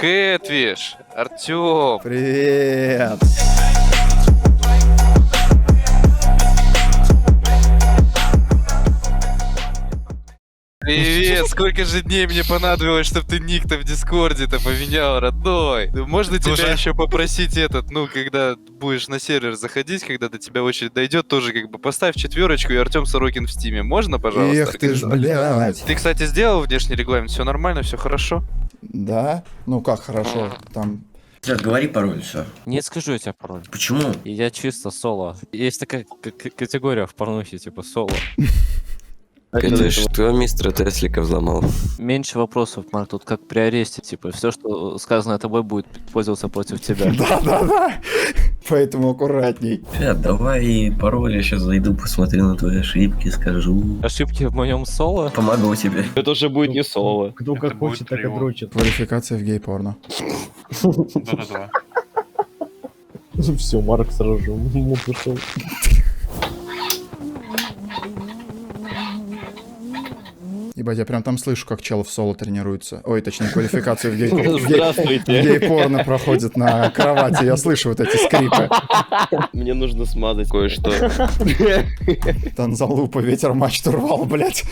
Кэтвиш, Артём. Привет! Привет, сколько же дней мне понадобилось, чтобы ты ник-то в Дискорде-то поменял, родной. Можно тебя еще попросить когда будешь на сервер заходить, когда до тебя очередь дойдет, тоже как бы поставь 4 и Артём Сорокин в стиме. Можно, пожалуйста? Эх ты ж, блядь. Ты, кстати, сделал внешний регламент, все нормально, все хорошо? Да? Ну как хорошо, там... Сейчас говори пароль, все. Не скажу я тебе пароль. Почему? Я чисто соло. Есть такая категория в порнухе, типа соло. Это что мистера Теслика взломал? Меньше вопросов, Марк, тут как при аресте, типа, все, что сказано тобой, будет пользоваться против тебя. Да-да-да. Поэтому аккуратней. Ребят, давай пароль, я сейчас зайду, посмотрю на твои ошибки, скажу. Ошибки в моем соло? Помогу тебе. Это уже будет не соло. Кто как хочет, так и дрочит. Квалификация в гей-порно. Да-да-да. Все, Марк сразу же ему пришел. Ебать, я прям там слышу, как чел в соло тренируется. Ой, точнее, квалификацию в Здравствуйте. гей-порно проходит на кровати. Я слышу вот эти скрипы. Мне нужно смазать кое-что. Танзалупа, ветер матч турвал, блядь.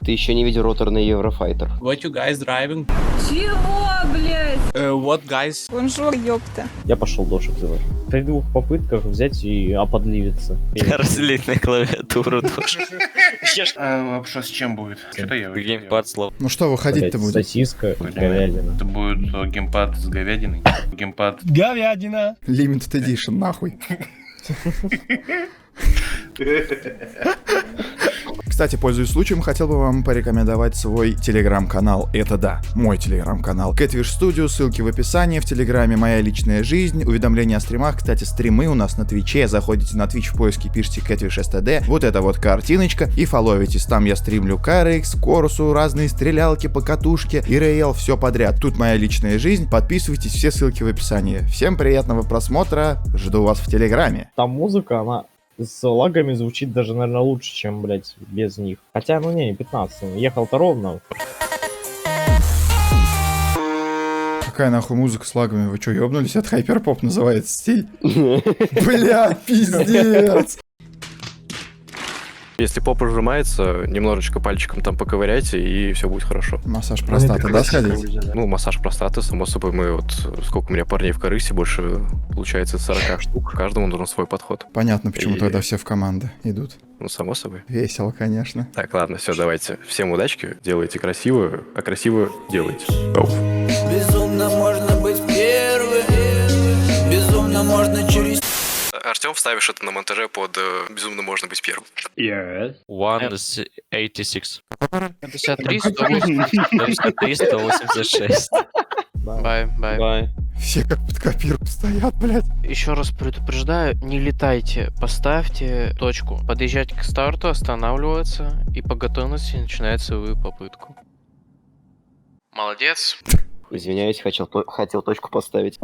Ты еще не видел роторный Еврофайтер. What you guys driving? Чего, блядь? What guys? Бонжур, ёпта. Я пошел дошек звать. При 2 попытках взять и оподливиться. Разлить на клавиатуру тоже. Вообще с чем будет? Что-то я Геймпад слов. Ну что, выходить-то будет? Сосиска, говядина. Это будет геймпад с говядиной. Геймпад. Говядина! Limited Edition, нахуй. Кстати, пользуясь случаем, хотел бы вам порекомендовать свой телеграм-канал. Это да, мой телеграм-канал. Catfish Studio, ссылки в описании. В телеграме моя личная жизнь, уведомления о стримах. Кстати, стримы у нас на Твиче. Заходите на Twitch в поиске, пишите Catfish STD. Вот это вот картиночка. И фоловитесь. Там я стримлю KRX, Корусу, разные стрелялки, покатушки, ИРЛ, все подряд. Тут моя личная жизнь. Подписывайтесь, все ссылки в описании. Всем приятного просмотра. Жду вас в телеграме. Там музыка, она с лагами звучит даже, наверное, лучше, чем, блядь, без них. Хотя, ну не 15, ехал-то ровно. Какая нахуй музыка с лагами? Вы что, ёбнулись? Это хайперпоп называется стиль? Бля, пиздец! Если попа сжимается, немножечко пальчиком там поковыряйте, и все будет хорошо. Массаж простаты, да, сходить? Ну, массаж простаты, само собой, мы вот... Сколько у меня парней в корысе, больше, получается, 40 штук. Каждому нужен свой подход. Понятно, почему И- тогда все в команды идут. Ну, само собой. Весело, конечно. Так, ладно, все, давайте. Всем удачки, делайте красиво, а красиво делайте. Гоу. Безумно можно быть первым. Безумно можно через... Артем, вставишь это на монтаже под «Безумно можно быть первым». Yes. 186. 53, 183, 186. Бай. Бай. Все как под копирку стоят, блядь. Еще раз предупреждаю, не летайте, поставьте точку. Подъезжать к старту, останавливаться и по готовности начинать свою попытку. Молодец. Извиняюсь, хотел точку поставить.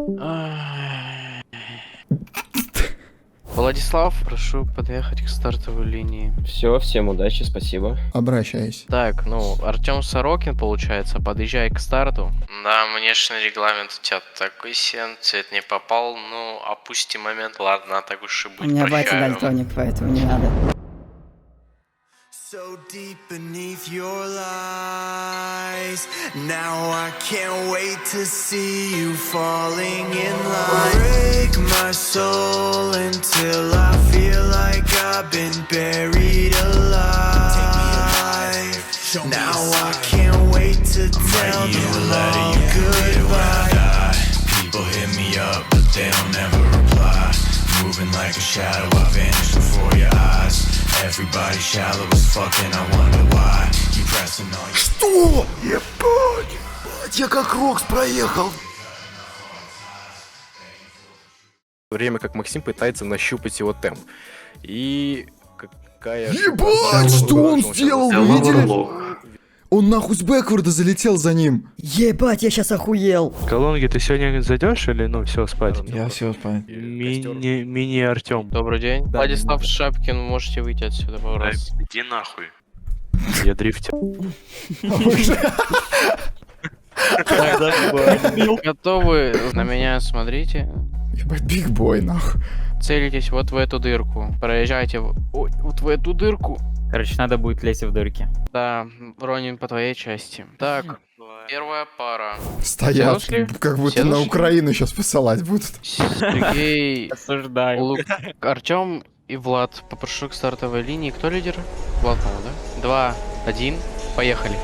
Владислав, прошу подъехать к стартовой линии. Все, всем удачи, спасибо. Обращаюсь. Так, ну, Артем Сорокин, получается, подъезжай к старту. Да, внешний регламент у тебя такой сен, цвет не попал, ну, опусти момент. Ладно, так уж и быть, У меня батя прощаю. дальтоник, поэтому не надо. So deep beneath your lies, now I can't wait to see you falling in line. Break my soul until I feel like I've been buried alive. Now I can't wait to tell them all goodbye. People hit me up, but they don't ever reply. Moving like a shadow, I vanish before your eyes. Everybody shallow as fuck and I wonder why you pressing on your... Что? Ебать! Я как Рокс проехал! Время, как Максим пытается нащупать его темп. И... Какая... Ебать, что он сделал? Вы видели? Он нахуй с бэкворда залетел за ним. Ебать, я сейчас охуел. Колонки, ты сегодня зайдешь или ну все спать? Я все спать. Мини Артем. Добрый день. Владислав Шапкин, можете выйти отсюда, пожалуйста. Иди нахуй. Я дрифтер. Готовы? На меня смотрите. Ебать, бигбой, нахуй. Целитесь вот в эту дырку. Проезжайте вот в эту дырку. Короче, надо будет лезть в дырки. Да, Ронин, по твоей части. Так, первая пара. Стоят, Все ушли? как будто Все на ушли? Украину сейчас посылать будут. Сергей, Осуждаю. Артем и Влад. Попрошу к стартовой линии. Кто лидер? Влад, по-моему, да? 2, 1, поехали.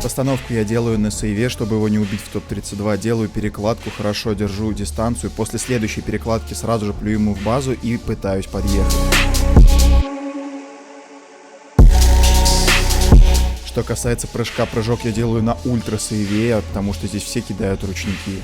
Постановку я делаю на сейве, чтобы его не убить в топ-32. Делаю перекладку, хорошо держу дистанцию. После следующей перекладки сразу же плюю ему в базу и пытаюсь подъехать. Что касается прыжка, прыжок я делаю на ультра сейве, потому что здесь все кидают ручники.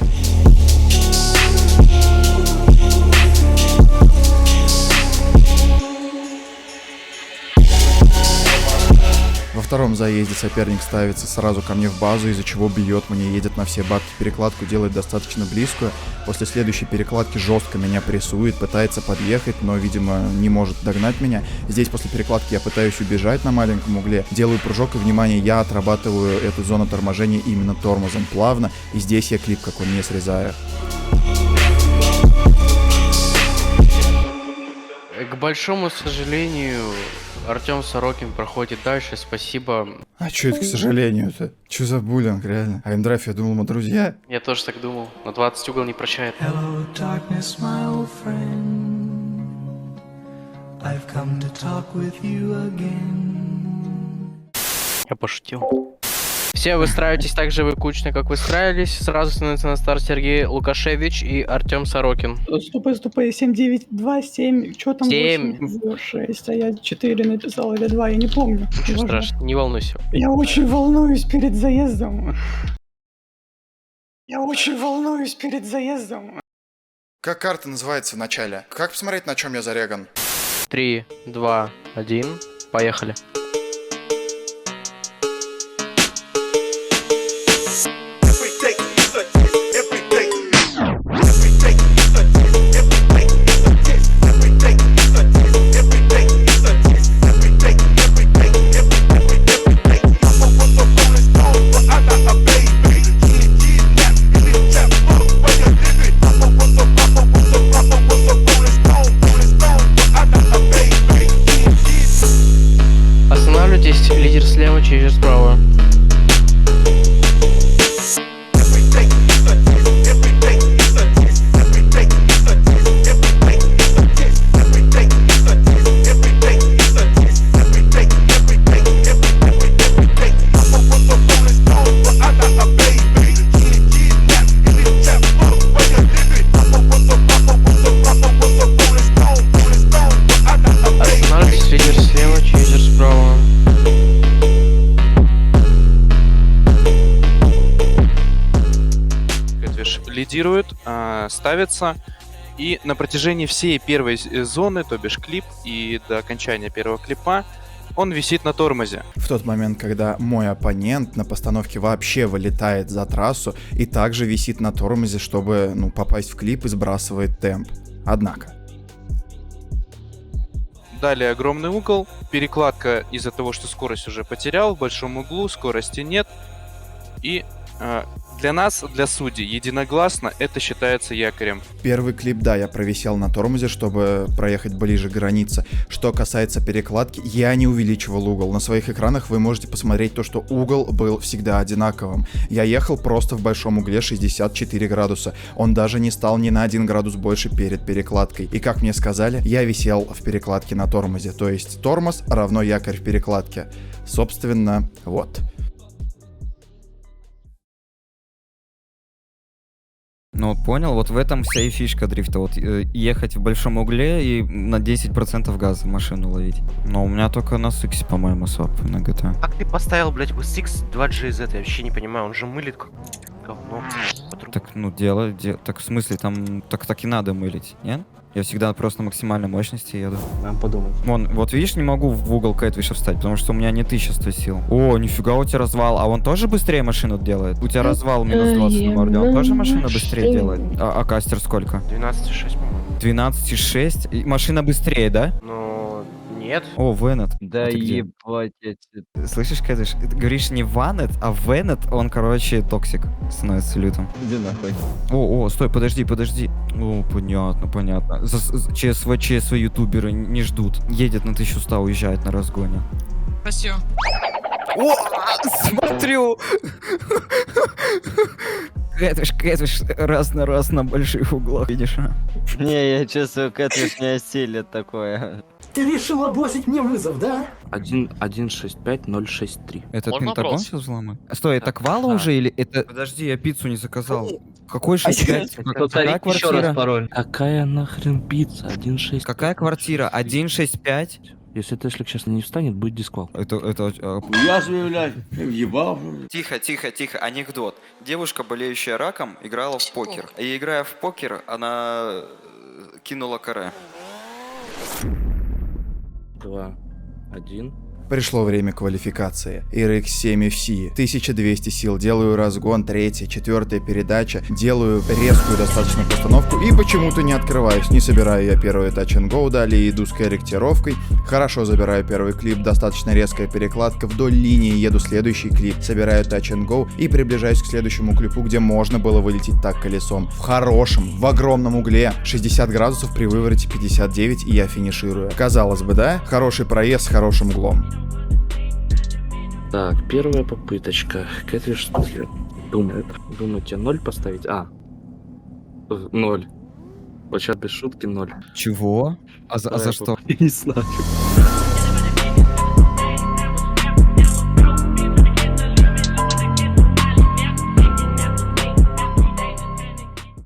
Во втором заезде соперник ставится сразу ко мне в базу, из-за чего бьет мне, едет на все бабки. Перекладку делает достаточно близкую. После следующей перекладки жестко меня прессует, пытается подъехать, но, видимо, не может догнать меня. Здесь после перекладки я пытаюсь убежать на маленьком угле. Делаю прыжок, и, внимание, я отрабатываю эту зону торможения именно тормозом плавно. И здесь я клип как он не срезаю. К большому сожалению, Артем Сорокин проходит дальше, спасибо. А чё это, к сожалению-то? Чё за буллинг, реально? А Драйв, я думал, мы друзья. Я тоже так думал, но 20 угол не прощает. Hello, darkness, my old friend. I've come to talk with you again. Я пошутил. Все выстраивайтесь так же кучно, как выстраивались. Сразу становится на старт Сергей Лукашевич и Артем Сорокин. Ступай, 7, 9, 2, 7, что там? 7. 6, а я 4 написал или 2, я не помню. Ничего страшного, не волнуйся. Я очень волнуюсь перед заездом. Как карта называется в начале? Как посмотреть, на чем я зареган? 3, 2, 1, поехали. Останавливайтесь, лидер слева, через справа. Останавливайтесь, лидер слева, через справа. Лидирует, ставится, и на протяжении всей первой зоны, то бишь клип, и до окончания первого клипа, он висит на тормозе. В тот момент, когда мой оппонент на постановке вообще вылетает за трассу и также висит на тормозе, чтобы, попасть в клип, и сбрасывает темп. Однако. Далее огромный угол, перекладка из-за того, что скорость уже потерял, в большом углу скорости нет, и для нас, для судей, единогласно это считается якорем. Первый клип, да, я провисел на тормозе, чтобы проехать ближе к границе. Что касается перекладки, я не увеличивал угол. На своих экранах вы можете посмотреть то, что угол был всегда одинаковым. Я ехал просто в большом угле 64 градуса. Он даже не стал ни на 1 градус больше перед перекладкой. И как мне сказали, я висел в перекладке на тормозе. То есть тормоз равно якорь в перекладке. Собственно, вот. Ну вот понял, вот в этом вся и фишка дрифта, вот ехать в большом угле и на 10% газа машину ловить. Но у меня только на Сиксе, по-моему, СОП на GTA. Как ты поставил, блядь, в Six 2GZ? Я вообще не понимаю, он же мылит как говно. Так, так в смысле, там так и надо мылить, нет? Я всегда просто на максимальной мощности еду. Надо подумать. Вон, вот видишь, не могу в угол Кэтвиша встать, потому что у меня не 1100 сил. О, нифига, у тебя развал. А он тоже быстрее машину делает? У тебя развал минус 20 на морде. Он тоже машину быстрее делает? А кастер сколько? 12,6, по-моему. 12,6? И машина быстрее, да? Ну, нет. О, Венет. Да А ты где? ебать, я тебе... Слышишь, Кэтвиш, ты говоришь не Ванет, а Венет, он, короче, токсик становится лютым. Иди нахуй. О, стой, подожди. О, понятно. ЧСВ ютуберы не ждут. Едет на 1100, уезжает на разгоне. Спасибо. О, смотрю! Кэтвиш, раз на больших углах, видишь? Не, я чувствую, Кэтвиш не осилит такое. Ты решила бросить мне вызов, да? 1.65.063. Это Пентагон сейчас взломает? Стой, это Квала уже или это... Подожди, я пиццу не заказал. Какой 6.5? Какая квартира? пароль. Какая нахрен пицца? 1.6. Какая квартира? 1.65? Если Теслик сейчас не встанет, будет дисквал. Это... Я же, блядь, въебал. Тихо, анекдот. Девушка, болеющая раком, играла в покер. И играя в покер, она кинула каре. 2, 1. Пришло время квалификации. RX-7 FC, 1200 сил, делаю разгон, 3-я, 4-я передача, делаю резкую достаточно постановку и почему-то не открываюсь. Не собираю я первый Touch and Go, далее иду с корректировкой. Хорошо забираю первый клип, достаточно резкая перекладка, вдоль линии еду следующий клип, собираю Touch and Go и приближаюсь к следующему клипу, где можно было вылететь так колесом. В хорошем, в огромном угле, 60 градусов при вывороте 59 и я финиширую. Казалось бы, да? Хороший проезд с хорошим углом. Так, первая попыточка. Кэтвиш думает. Думаете, 0 поставить? 0. Вот сейчас без шутки 0. Чего? А за что? Не знаю.